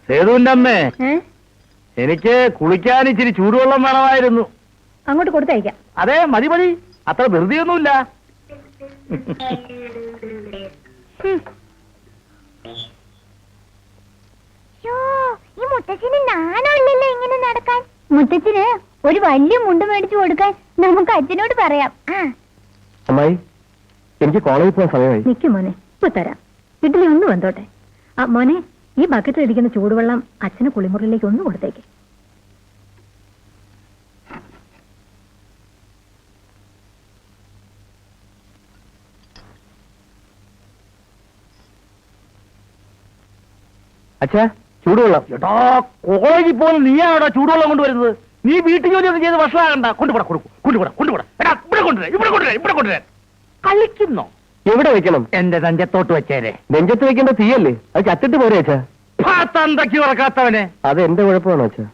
സേതുവിന്റെ അമ്മേ, എനിക്ക് കുളിക്കാൻ ഇച്ചിരി ചൂടുവെള്ളം വേണമായിരുന്നു. അങ്ങോട്ട് കൊടുത്തയക്കാം. അതെ, മതി മതി, അത്ര ധൃതിയൊന്നുമില്ല. ഈ മുത്തച്ഛന് നാണമില്ലല്ലോ ഇങ്ങനെ നടക്കാൻ. മുത്തച്ഛന് ഒരു വലിയ മുണ്ട് മേടിച്ചു കൊടുക്കാൻ നമുക്ക് അച്ഛനോട് പറയാം. അമ്മായി, എനിക്ക് കോളേജിൽ പോകാൻ സമയമായി. നിൽക്കും മോനെ, ഇപ്പൊ തരാം. ഇഡ്ഡലി ഒന്ന് വന്നോട്ടെ. മോനെ, ഈ ബക്കറ്റിൽ ഇരിക്കുന്ന ചൂടുവെള്ളം അച്ഛന് കുളിമുറിയിലേക്ക് ഒന്ന് കൊടുത്തേക്ക്. അച്ഛാ, ചൂടുവെള്ളം. എടാ, കോളേജിൽ പോലും നീയാണോ ചൂടുവെള്ളം കൊണ്ടുവരുന്നത്? നീ വീട്ടു ജോലി ഒന്നും ചെയ്ത് ഭക്ഷണമാകണ്ട. കൊണ്ടുപോടാ, കൊണ്ടുപോടാ. എടാ, ഇവിടെ കൊണ്ടുവരാൻ കളിക്കുന്നോ? എവിടെ വെക്കണം? എന്റെ നെഞ്ചത്തോട്ട് വെച്ചേരെ. നെഞ്ചത്ത് വെക്കേണ്ട തീയല്ലേ? അത് ചത്തിട്ട് പോരെ അച്ഛാ. തന്തയ്ക്ക് ഉറക്കാത്തവനെ. അത് എന്റെ കുഴപ്പമാണോ അച്ഛാ?